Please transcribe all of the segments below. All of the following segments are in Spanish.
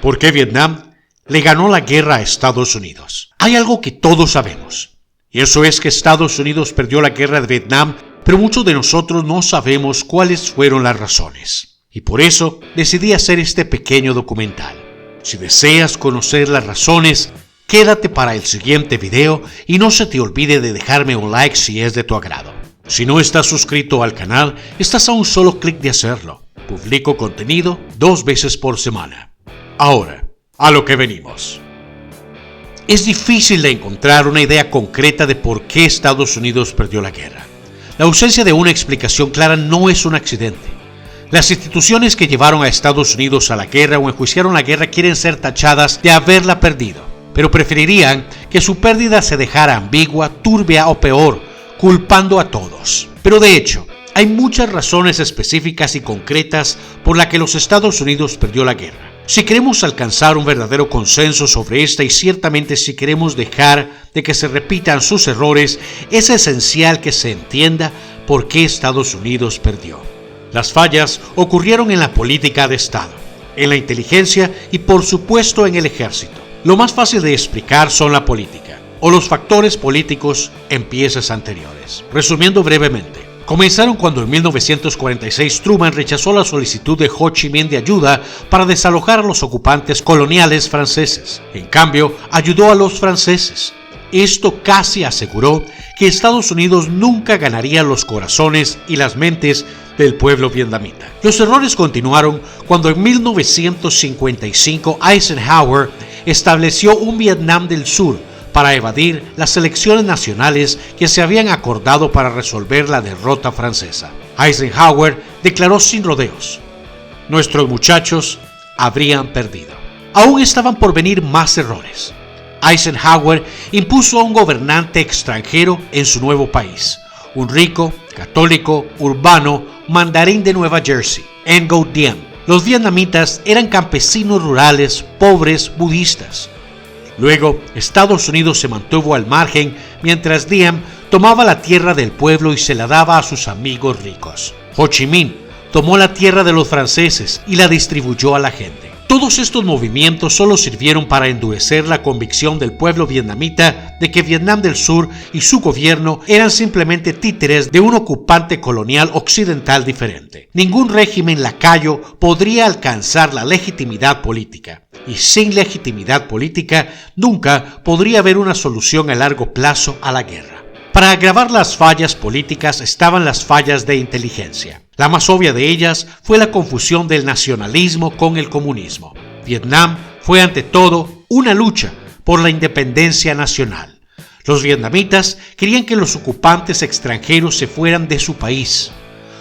¿Por qué Vietnam le ganó la guerra a Estados Unidos? Hay algo que todos sabemos, y eso es que Estados Unidos perdió la guerra de Vietnam, pero muchos de nosotros no sabemos cuáles fueron las razones. Y por eso decidí hacer este pequeño documental. Si deseas conocer las razones, quédate para el siguiente video y no se te olvide de dejarme un like si es de tu agrado. Si no estás suscrito al canal, estás a un solo clic de hacerlo. Publico contenido 2 veces por semana. Ahora, a lo que venimos. Es difícil de encontrar una idea concreta de por qué Estados Unidos perdió la guerra. La ausencia de una explicación clara no es un accidente. Las instituciones que llevaron a Estados Unidos a la guerra o enjuiciaron la guerra quieren ser tachadas de haberla perdido, pero preferirían que su pérdida se dejara ambigua, turbia o peor, culpando a todos. Pero de hecho, hay muchas razones específicas y concretas por las que los Estados Unidos perdió la guerra. Si queremos alcanzar un verdadero consenso sobre esta y ciertamente si queremos dejar de que se repitan sus errores, es esencial que se entienda por qué Estados Unidos perdió. Las fallas ocurrieron en la política de Estado, en la inteligencia y por supuesto en el ejército. Lo más fácil de explicar son la política o los factores políticos en piezas anteriores. Resumiendo brevemente, comenzaron cuando en 1946 Truman rechazó la solicitud de Ho Chi Minh de ayuda para desalojar a los ocupantes coloniales franceses. En cambio, ayudó a los franceses. Esto casi aseguró que Estados Unidos nunca ganaría los corazones y las mentes del pueblo vietnamita. Los errores continuaron cuando en 1955 Eisenhower estableció un Vietnam del Sur para evadir las elecciones nacionales que se habían acordado para resolver la derrota francesa. Eisenhower declaró sin rodeos: nuestros muchachos habrían perdido. Aún estaban por venir más errores. Eisenhower impuso a un gobernante extranjero en su nuevo país, un rico, católico, urbano, mandarín de Nueva Jersey, Ngo Diem. Los vietnamitas eran campesinos rurales, pobres, budistas. Luego, Estados Unidos se mantuvo al margen mientras Diem tomaba la tierra del pueblo y se la daba a sus amigos ricos. Ho Chi Minh tomó la tierra de los franceses y la distribuyó a la gente. Todos estos movimientos solo sirvieron para endurecer la convicción del pueblo vietnamita de que Vietnam del Sur y su gobierno eran simplemente títeres de un ocupante colonial occidental diferente. Ningún régimen lacayo podría alcanzar la legitimidad política. Y sin legitimidad política, nunca podría haber una solución a largo plazo a la guerra. Para agravar las fallas políticas estaban las fallas de inteligencia. La más obvia de ellas fue la confusión del nacionalismo con el comunismo. Vietnam fue ante todo una lucha por la independencia nacional. Los vietnamitas querían que los ocupantes extranjeros se fueran de su país.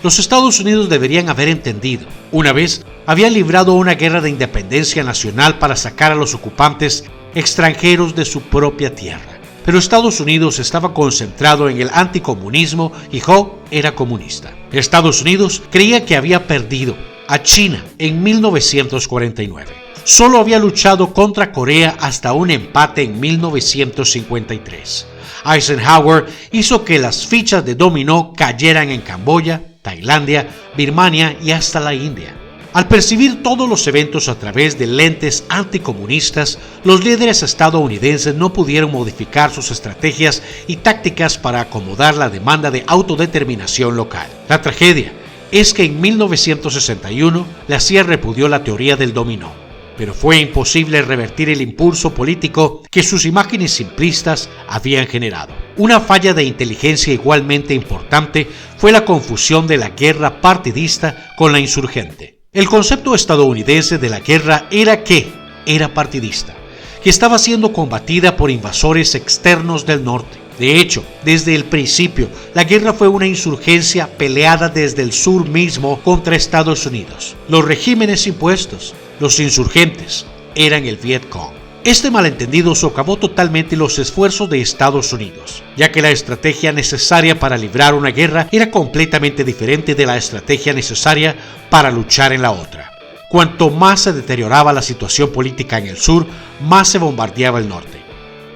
Los Estados Unidos deberían haber entendido. Una vez habían librado una guerra de independencia nacional para sacar a los ocupantes extranjeros de su propia tierra. Pero Estados Unidos estaba concentrado en el anticomunismo y Ho era comunista. Estados Unidos creía que había perdido a China en 1949. Solo había luchado contra Corea hasta un empate en 1953. Eisenhower hizo que las fichas de dominó cayeran en Camboya, Tailandia, Birmania y hasta la India. Al percibir todos los eventos a través de lentes anticomunistas, los líderes estadounidenses no pudieron modificar sus estrategias y tácticas para acomodar la demanda de autodeterminación local. La tragedia es que en 1961 la CIA repudió la teoría del dominó, pero fue imposible revertir el impulso político que sus imágenes simplistas habían generado. Una falla de inteligencia igualmente importante fue la confusión de la guerra partidista con la insurgente. El concepto estadounidense de la guerra era que era partidista, que estaba siendo combatida por invasores externos del norte. De hecho, desde el principio, la guerra fue una insurgencia peleada desde el sur mismo contra Estados Unidos. Los regímenes impuestos, los insurgentes, eran el Vietcong. Este malentendido socavó totalmente los esfuerzos de Estados Unidos, ya que la estrategia necesaria para librar una guerra era completamente diferente de la estrategia necesaria para luchar en la otra. Cuanto más se deterioraba la situación política en el sur, más se bombardeaba el norte.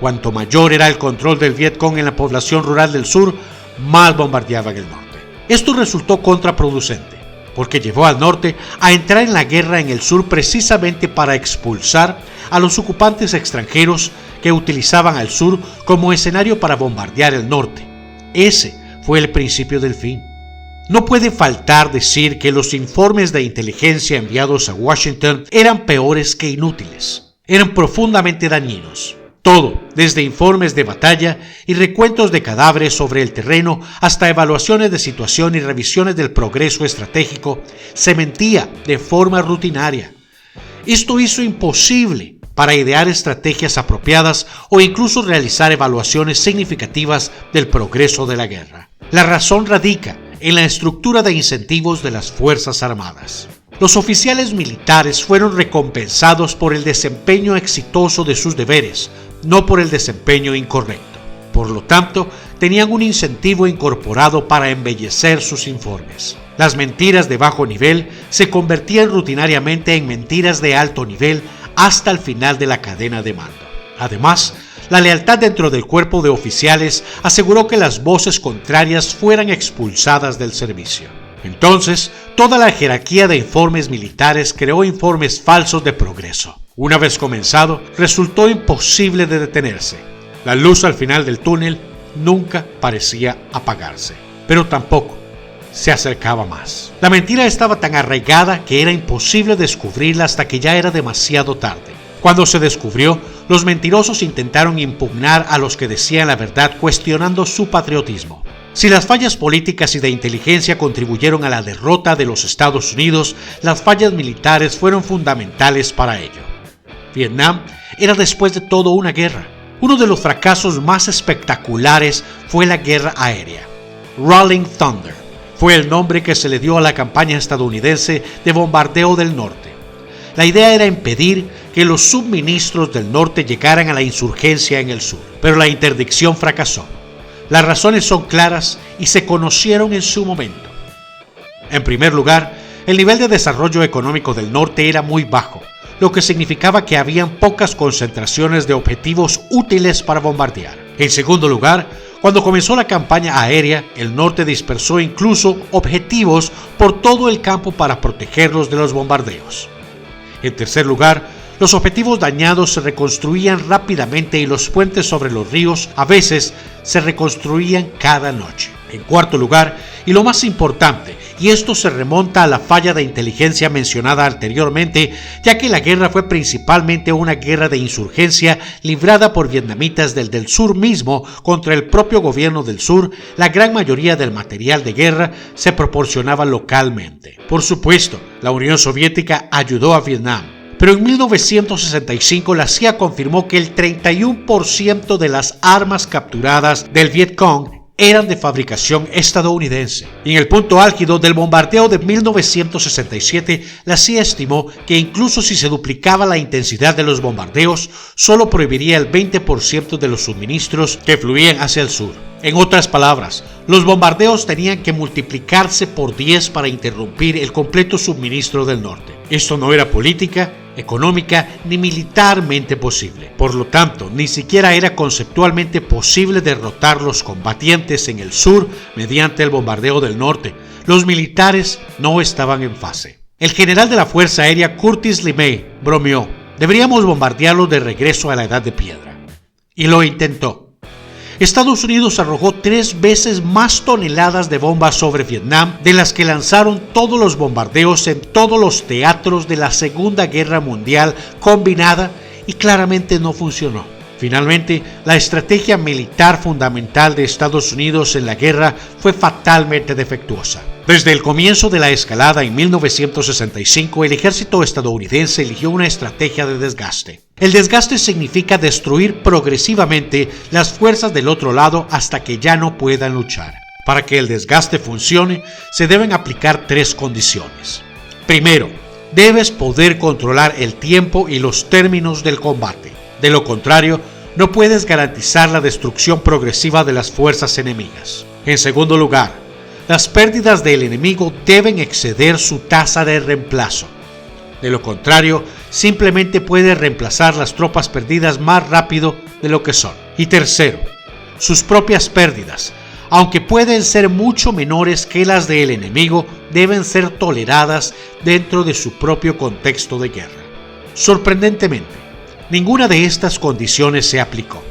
Cuanto mayor era el control del Vietcong en la población rural del sur, más bombardeaban el norte. Esto resultó contraproducente. porque llevó al norte a entrar en la guerra en el sur precisamente para expulsar a los ocupantes extranjeros que utilizaban al sur como escenario para bombardear el norte. Ese fue el principio del fin. No puede faltar decir que los informes de inteligencia enviados a Washington eran peores que inútiles. Eran profundamente dañinos. Todo, desde informes de batalla y recuentos de cadáveres sobre el terreno hasta evaluaciones de situación y revisiones del progreso estratégico, se mentía de forma rutinaria. Esto hizo imposible para idear estrategias apropiadas o incluso realizar evaluaciones significativas del progreso de la guerra. La razón radica en la estructura de incentivos de las Fuerzas Armadas. Los oficiales militares fueron recompensados por el desempeño exitoso de sus deberes, no por el desempeño incorrecto. Por lo tanto, tenían un incentivo incorporado para embellecer sus informes. Las mentiras de bajo nivel se convertían rutinariamente en mentiras de alto nivel hasta el final de la cadena de mando. Además, la lealtad dentro del cuerpo de oficiales aseguró que las voces contrarias fueran expulsadas del servicio. Entonces, toda la jerarquía de informes militares creó informes falsos de progreso. Una vez comenzado, resultó imposible de detenerse. La luz al final del túnel nunca parecía apagarse, pero tampoco se acercaba más. La mentira estaba tan arraigada que era imposible descubrirla hasta que ya era demasiado tarde. Cuando se descubrió, los mentirosos intentaron impugnar a los que decían la verdad cuestionando su patriotismo. Si las fallas políticas y de inteligencia contribuyeron a la derrota de los Estados Unidos, las fallas militares fueron fundamentales para ello. Vietnam era después de todo una guerra. Uno de los fracasos más espectaculares fue la guerra aérea. Rolling Thunder fue el nombre que se le dio a la campaña estadounidense de bombardeo del norte. La idea era impedir que los suministros del norte llegaran a la insurgencia en el sur, pero la interdicción fracasó. Las razones son claras y se conocieron en su momento. En primer lugar, el nivel de desarrollo económico del norte era muy bajo, lo que significaba que habían pocas concentraciones de objetivos útiles para bombardear. En segundo lugar, cuando comenzó la campaña aérea, el norte dispersó incluso objetivos por todo el campo para protegerlos de los bombardeos. En tercer lugar, los objetivos dañados se reconstruían rápidamente y los puentes sobre los ríos a veces se reconstruían cada noche. En cuarto lugar, y lo más importante, y esto se remonta a la falla de inteligencia mencionada anteriormente, ya que la guerra fue principalmente una guerra de insurgencia librada por vietnamitas del sur mismo contra el propio gobierno del sur, la gran mayoría del material de guerra se proporcionaba localmente. Por supuesto, la Unión Soviética ayudó a Vietnam, pero en 1965 la CIA confirmó que el 31% de las armas capturadas del Vietcong eran de fabricación estadounidense. Y en el punto álgido del bombardeo de 1967, la CIA estimó que incluso si se duplicaba la intensidad de los bombardeos, solo prohibiría el 20% de los suministros que fluían hacia el sur. En otras palabras, los bombardeos tenían que multiplicarse por 10 para interrumpir el completo suministro del norte. Esto no era política, económica ni militarmente posible. Por lo tanto, ni siquiera era conceptualmente posible derrotar los combatientes en el sur mediante el bombardeo del norte. Los militares no estaban en fase. El general de la Fuerza Aérea Curtis LeMay bromeó: deberíamos bombardearlos de regreso a la Edad de Piedra. Y lo intentó. Estados Unidos arrojó 3 veces más toneladas de bombas sobre Vietnam de las que lanzaron todos los bombardeos en todos los teatros de la Segunda Guerra Mundial combinada y claramente no funcionó. Finalmente, la estrategia militar fundamental de Estados Unidos en la guerra fue fatalmente defectuosa. Desde el comienzo de la escalada en 1965, el ejército estadounidense eligió una estrategia de desgaste. El desgaste significa destruir progresivamente las fuerzas del otro lado hasta que ya no puedan luchar. Para que el desgaste funcione, se deben aplicar 3 condiciones. Primero, debes poder controlar el tiempo y los términos del combate. De lo contrario, no puedes garantizar la destrucción progresiva de las fuerzas enemigas. En segundo lugar, las pérdidas del enemigo deben exceder su tasa de reemplazo. De lo contrario, simplemente puede reemplazar las tropas perdidas más rápido de lo que son. Y tercero, sus propias pérdidas, aunque pueden ser mucho menores que las del enemigo, deben ser toleradas dentro de su propio contexto de guerra. Sorprendentemente, ninguna de estas condiciones se aplicó.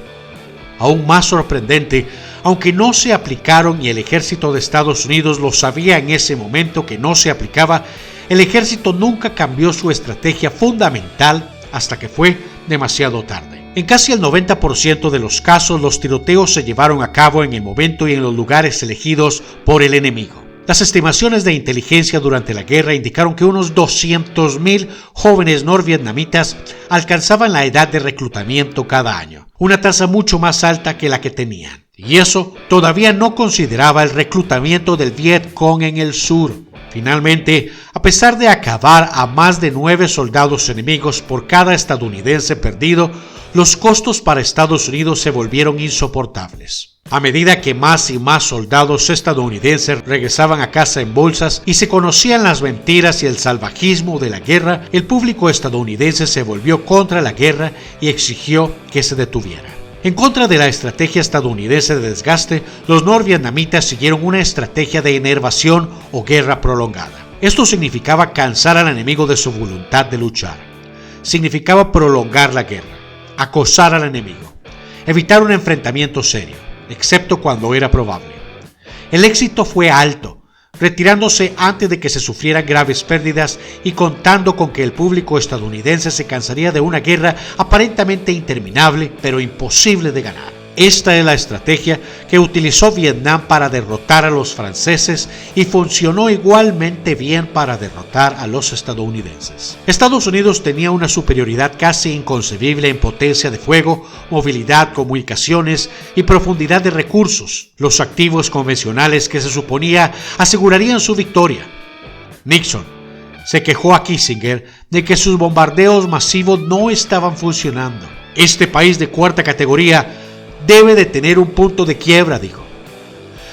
Aún más sorprendente, aunque no se aplicaron y el ejército de Estados Unidos lo sabía en ese momento que no se aplicaba, el ejército nunca cambió su estrategia fundamental hasta que fue demasiado tarde. En casi el 90% de los casos, los tiroteos se llevaron a cabo en el momento y en los lugares elegidos por el enemigo. Las estimaciones de inteligencia durante la guerra indicaron que unos 200,000 jóvenes norvietnamitas alcanzaban la edad de reclutamiento cada año, una tasa mucho más alta que la que tenían. Y eso todavía no consideraba el reclutamiento del Viet Cong en el sur. Finalmente, a pesar de acabar a más de 9 soldados enemigos por cada estadounidense perdido, los costos para Estados Unidos se volvieron insoportables. A medida que más y más soldados estadounidenses regresaban a casa en bolsas y se conocían las mentiras y el salvajismo de la guerra, el público estadounidense se volvió contra la guerra y exigió que se detuviera. En contra de la estrategia estadounidense de desgaste, los norvietnamitas siguieron una estrategia de enervación o guerra prolongada. Esto significaba cansar al enemigo de su voluntad de luchar. Significaba prolongar la guerra, acosar al enemigo, evitar un enfrentamiento serio, excepto cuando era probable. El éxito fue alto, retirándose antes de que se sufrieran graves pérdidas y contando con que el público estadounidense se cansaría de una guerra aparentemente interminable pero imposible de ganar. Esta es la estrategia que utilizó Vietnam para derrotar a los franceses y funcionó igualmente bien para derrotar a los estadounidenses. Estados Unidos tenía una superioridad casi inconcebible en potencia de fuego, movilidad, comunicaciones y profundidad de recursos, los activos convencionales que se suponía asegurarían su victoria. Nixon se quejó a Kissinger de que sus bombardeos masivos no estaban funcionando. Este país de cuarta categoría debe de tener un punto de quiebra, dijo.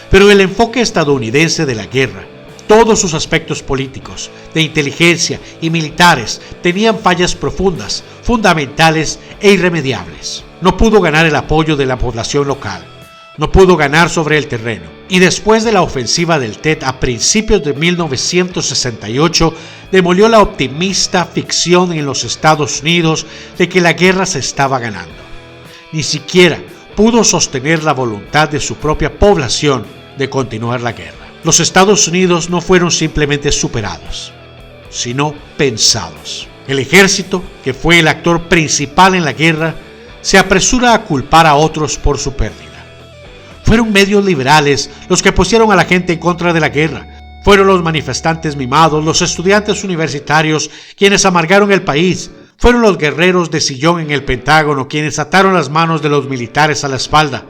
Pero el enfoque estadounidense de la guerra, todos sus aspectos políticos, de inteligencia y militares, tenían fallas profundas, fundamentales e irremediables. No pudo ganar el apoyo de la población local, no pudo ganar sobre el terreno. Y después de la ofensiva del Tet a principios de 1968, demolió la optimista ficción en los Estados Unidos de que la guerra se estaba ganando. Ni siquiera pudo sostener la voluntad de su propia población de continuar la guerra. Los Estados Unidos no fueron simplemente superados, sino pensados. El ejército, que fue el actor principal en la guerra, se apresura a culpar a otros por su pérdida. Fueron medios liberales los que pusieron a la gente en contra de la guerra. Fueron los manifestantes mimados, los estudiantes universitarios quienes amargaron el país. Fueron los guerreros de sillón en el Pentágono quienes ataron las manos de los militares a la espalda.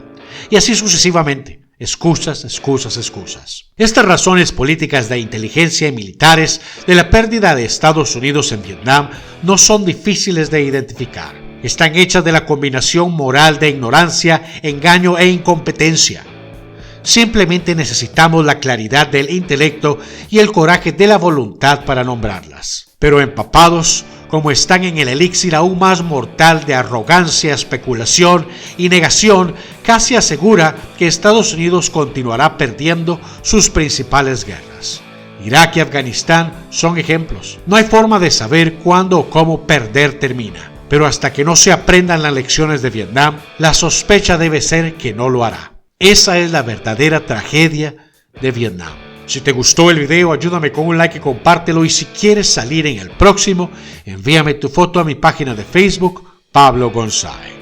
Y así sucesivamente. Excusas, excusas, excusas. Estas razones políticas de inteligencia y militares de la pérdida de Estados Unidos en Vietnam no son difíciles de identificar. Están hechas de la combinación moral de ignorancia, engaño e incompetencia. Simplemente necesitamos la claridad del intelecto y el coraje de la voluntad para nombrarlas. Pero empapados, como están en el elixir aún más mortal de arrogancia, especulación y negación, casi asegura que Estados Unidos continuará perdiendo sus principales guerras. Irak y Afganistán son ejemplos. No hay forma de saber cuándo o cómo perder termina, pero hasta que no se aprendan las lecciones de Vietnam, la sospecha debe ser que no lo hará. Esa es la verdadera tragedia de Vietnam. Si te gustó el video, ayúdame con un like y compártelo. Y si quieres salir en el próximo, envíame tu foto a mi página de Facebook, Pablo González.